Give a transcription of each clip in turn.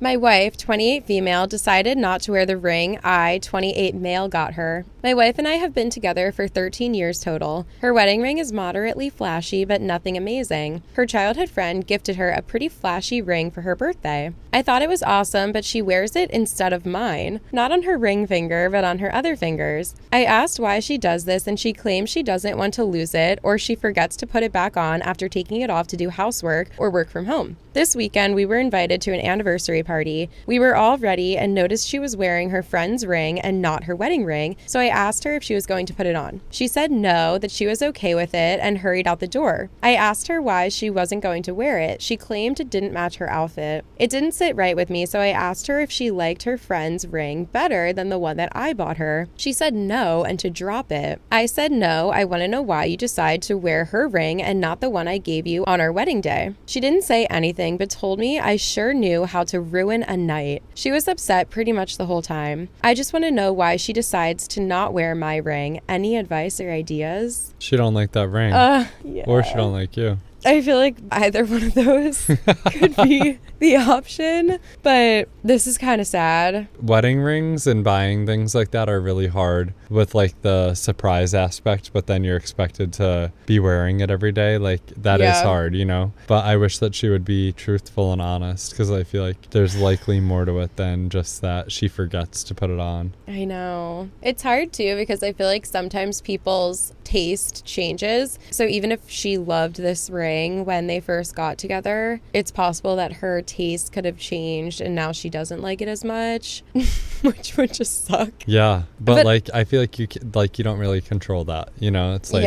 My wife, 28 female, decided not to wear the ring I, 28 male, got her. My wife and I have been together for 13 years total. Her wedding ring is moderately flashy, but nothing amazing. Her childhood friend gifted her a pretty flashy ring for her birthday. I thought it was awesome, but she wears it instead of mine. Not on her ring finger, but on her other fingers. I asked why she does this, and she claims she doesn't want to lose it, or she forgets to put it back on after taking it off to do housework or work from home. This weekend, we were invited to an anniversary party. We were all ready and noticed she was wearing her friend's ring and not her wedding ring, so I asked her if she was going to put it on. She said no, that she was okay with it, and hurried out the door. I asked her why she wasn't going to wear it. She claimed it didn't match her outfit. It didn't sit right with me, so I asked her if she liked her friend's ring better than the one that I bought her. She said no and to drop it. I said no, I want to know why you decide to wear her ring and not the one I gave you on our wedding day. She didn't say anything, but told me I sure knew how to ruin a night. She was upset pretty much the whole time. I just want to know why she decides to not wear my ring. Any advice or ideas? She don't like that ring. Yeah. Or she don't like you. I feel like either one of those could be the option, but this is kind of sad. Wedding rings and buying things like that are really hard with like the surprise aspect, but then you're expected to be wearing it every day. Like that is hard, you know, but I wish that she would be truthful and honest, because I feel like there's likely more to it than just that she forgets to put it on. I know. It's hard too, because I feel like sometimes people's taste changes. So even if she loved this ring when they first got together, it's possible that her taste could have changed and now she doesn't like it as much, which would just suck. Yeah, but like I feel like you don't really control that, you know. It's like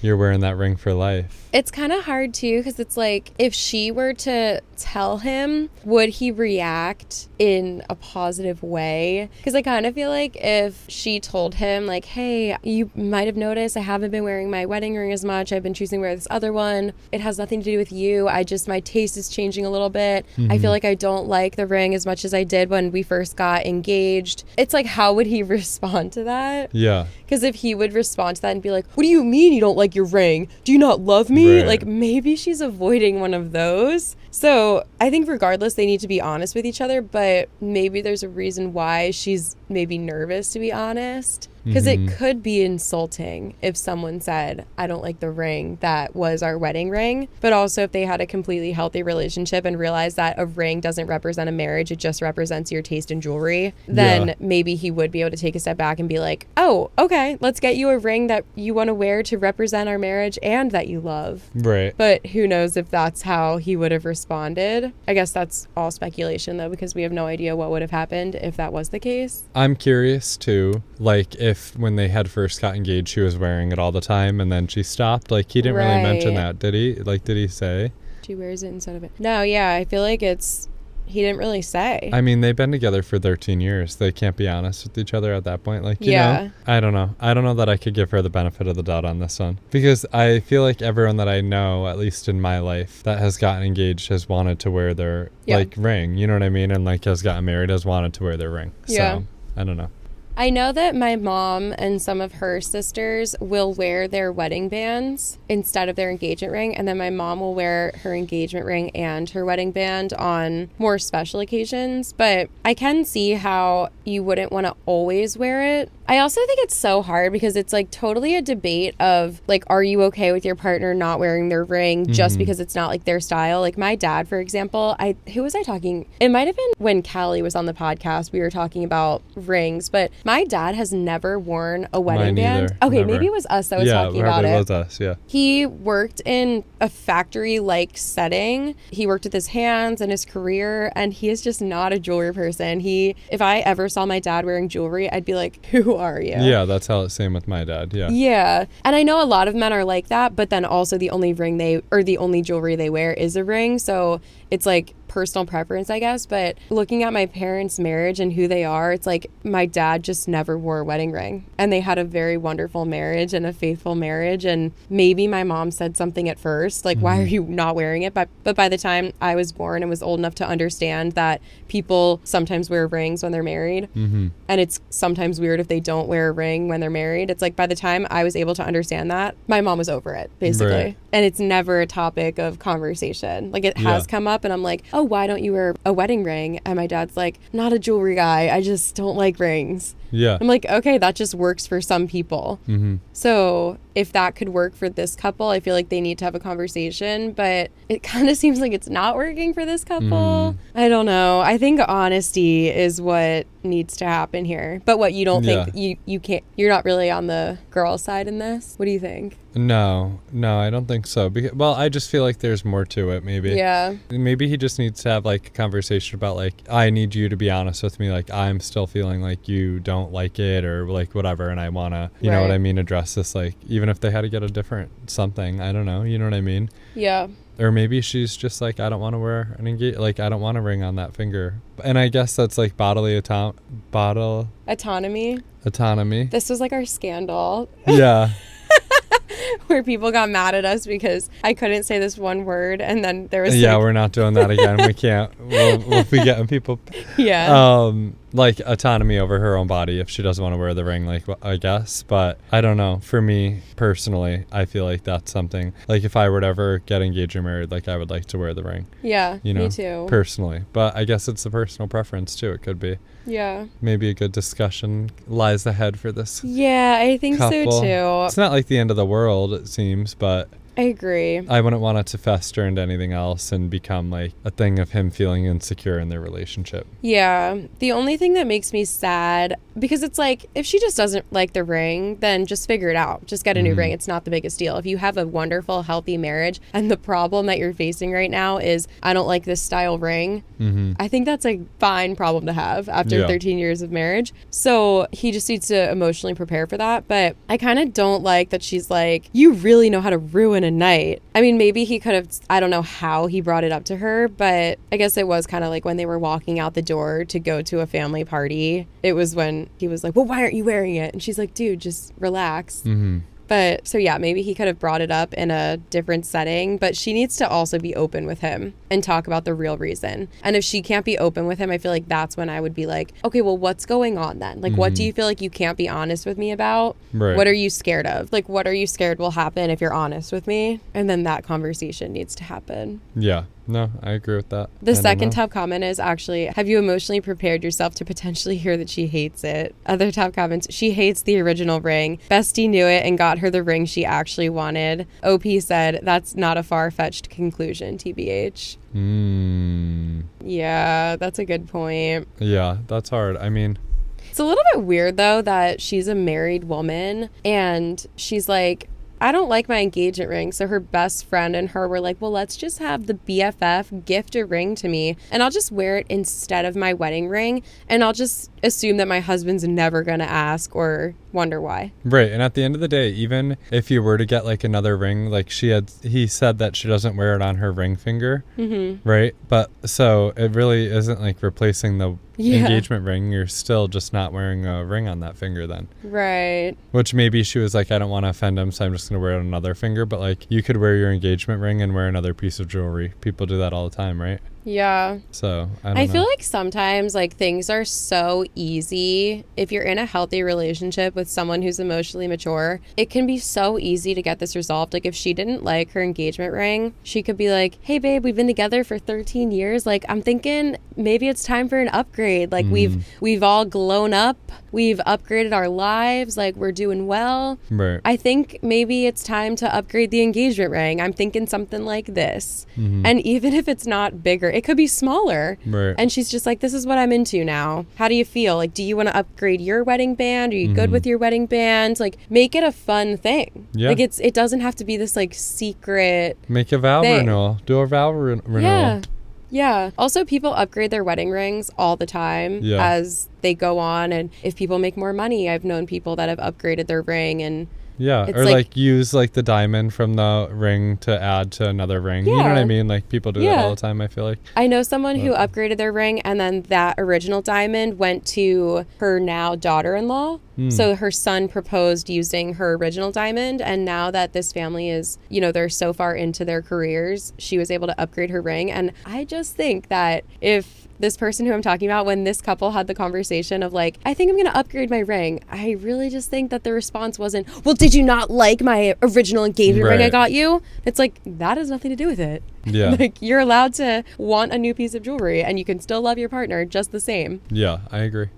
you're wearing that ring for life. It's kind of hard too, because it's like if she were to tell him, would he react in a positive way? Because I kind of feel like if she told him like, hey, you might have noticed I haven't been wearing my wedding ring as much. I've been choosing to wear this other one. It has nothing to do with you. My taste is changing a little bit. I feel like I don't like the ring as much as I did when we first got engaged. It's like, how would he respond to that? Yeah. Because if he would respond to that and be like, what do you mean you don't like your ring? Do you not love me? Right. Like maybe she's avoiding one of those. So I think regardless, they need to be honest with each other, but maybe there's a reason why she's maybe nervous to be honest. Because it could be insulting if someone said, I don't like the ring that was our wedding ring. But also if they had a completely healthy relationship and realized that a ring doesn't represent a marriage, it just represents your taste in jewelry, then maybe he would be able to take a step back and be like, oh, okay, let's get you a ring that you want to wear to represent our marriage and that you love. Right. But who knows if that's how he would have responded. I guess that's all speculation though, because we have no idea what would have happened if that was the case. I'm curious too, like if when they had first got engaged she was wearing it all the time and then she stopped. Like he didn't really mention that, did he? Like did he say she wears it instead of it? No, yeah, I feel like he didn't really say. I mean, they've been together for 13 years. They can't be honest with each other at that point. Like, you know, I don't know that I could give her the benefit of the doubt on this one, because I feel like everyone that I know, at least in my life, that has gotten engaged has wanted to wear their like ring, you know what I mean? And like has gotten married has wanted to wear their ring. So I don't know. I know that my mom and some of her sisters will wear their wedding bands instead of their engagement ring, and then my mom will wear her engagement ring and her wedding band on more special occasions. But I can see how you wouldn't want to always wear it. I also think it's so hard because it's like totally a debate of like, are you okay with your partner not wearing their ring just because it's not like their style? Like my dad, for example, who was I talking? It might have been when Callie was on the podcast, we were talking about rings, but my dad has never worn a wedding band. Okay, never. Maybe it was us that was talking about it. Yeah, it was us, yeah. He worked in a factory-like setting. He worked with his hands and his career, and he is just not a jewelry person. If I ever saw my dad wearing jewelry, I'd be like, who are you? Yeah, that's how it's same with my dad, yeah. Yeah, and I know a lot of men are like that, but then also the only jewelry they wear is a ring, so it's like personal preference, I guess. But looking at my parents' marriage and who they are, it's like my dad just never wore a wedding ring, and they had a very wonderful marriage and a faithful marriage. And maybe my mom said something at first like, why are you not wearing it? But by the time I was born and was old enough to understand that people sometimes wear rings when they're married, and it's sometimes weird if they don't wear a ring when they're married, it's like by the time I was able to understand that, my mom was over it, basically. and it's never a topic of conversation. Like, it has come up, and I'm like, oh, why don't you wear a wedding ring? And my dad's like, not a jewelry guy. I just don't like rings. Yeah. I'm like, okay, that just works for some people. Mm-hmm. So if that could work for this couple, I feel like they need to have a conversation, but it kind of seems like it's not working for this couple. I don't know. I think honesty is what needs to happen here. But what, you don't think you can't, you're not really on the girl side in this? What do you think? No, I don't think so. Well, I just feel like there's more to it, maybe. Yeah. Maybe he just needs to have like a conversation about like, I need you to be honest with me. Like, I'm still feeling like you don't like it or like whatever. And I want to, you know what I mean, address this, like, even if they had to get a different something. I don't know. You know what I mean? Yeah. Or maybe she's just like, I don't want to wear an like, I don't want a ring on that finger. And I guess that's like autonomy. This was like our scandal. Yeah. Where people got mad at us because I couldn't say this one word, and then there was we're not doing that again. We can't. We'll be getting people. Yeah. Like autonomy over her own body if she doesn't want to wear the ring, like, I guess. But I don't know. For me personally, I feel like that's something, like, if I were to ever get engaged or married, like, I would like to wear the ring. Yeah, you know, me too. Personally. But I guess it's a personal preference too. It could be. Yeah. Maybe a good discussion lies ahead for this. Yeah, I think couple. So too. It's not like the end of the world, it seems, but I agree. I wouldn't want it to fester into anything else and become like a thing of him feeling insecure in their relationship. Yeah. The only thing that makes me sad, because it's like, if she just doesn't like the ring, then just figure it out. Just get a new ring. It's not the biggest deal. If you have a wonderful, healthy marriage and the problem that you're facing right now is, I don't like this style ring, I think that's a fine problem to have after 13 years of marriage. So he just needs to emotionally prepare for that. But I kind of don't like that she's like, you really know how to ruin a night. I mean, maybe he could have, I don't know how he brought it up to her, but I guess it was kind of like when they were walking out the door to go to a family party. It was when he was like, well, why aren't you wearing it? And she's like, dude, just relax. But so yeah, maybe he could have brought it up in a different setting, but she needs to also be open with him and talk about the real reason. And if she can't be open with him, I feel like that's when I would be like, okay, well, what's going on then? Like, what do you feel like you can't be honest with me about? Right. What are you scared of? Like, what are you scared will happen if you're honest with me? And then that conversation needs to happen. Yeah. No, I agree with that. The second top comment is actually, have you emotionally prepared yourself to potentially hear that she hates it? Other top comments, she hates the original ring. Bestie knew it and got her the ring she actually wanted. OP said, that's not a far-fetched conclusion, TBH. Yeah, that's a good point. Yeah, that's hard. I mean, it's a little bit weird, though, that she's a married woman and she's like, I don't like my engagement ring. So her best friend and her were like, well, let's just have the BFF gift a ring to me and I'll just wear it instead of my wedding ring. And I'll just assume that my husband's never going to ask or wonder why. Right. And at the end of the day, even if you were to get like another ring, like he said that she doesn't wear it on her ring finger. Right. But so it really isn't like replacing the engagement ring. You're still just not wearing a ring on that finger then. Right. Which maybe she was like, I don't want to offend him, so I'm just going to wear it on another finger. But like, you could wear your engagement ring and wear another piece of jewelry. People do that all the time, right? Yeah. So I feel like sometimes like things are so easy. If you're in a healthy relationship with someone who's emotionally mature, it can be so easy to get this resolved. Like if she didn't like her engagement ring, she could be like, hey babe, we've been together for 13 years. Like I'm thinking maybe it's time for an upgrade. Like we've all grown up. We've upgraded our lives. Like we're doing well. Right. I think maybe it's time to upgrade the engagement ring. I'm thinking something like this. And even if it's not bigger, it could be smaller. Right. And she's just like, this is what I'm into now. How do you feel? Like, do you want to upgrade your wedding band? Are you good with your wedding band? Like, make it a fun thing. Yeah. Like, it doesn't have to be this, like, secret Make a vow thing. Renewal. Do a vow renewal. Yeah. Yeah. Also, people upgrade their wedding rings all the time as they go on. And if people make more money, I've known people that have upgraded their ring and yeah, or like use like the diamond from the ring to add to another ring. You know what I mean? Like people do that all the time, I feel like. I know someone who upgraded their ring and then that original diamond went to her now daughter-in-law. So her son proposed using her original diamond, and now that this family is, you know, they're so far into their careers, she was able to upgrade her ring. And I just think that if this person who I'm talking about, when this couple had the conversation of like, I think I'm going to upgrade my ring, I really just think that the response wasn't, well, did you not like my original engagement ring I got you? It's like, that has nothing to do with it. Yeah. Like, you're allowed to want a new piece of jewelry and you can still love your partner just the same. Yeah, I agree.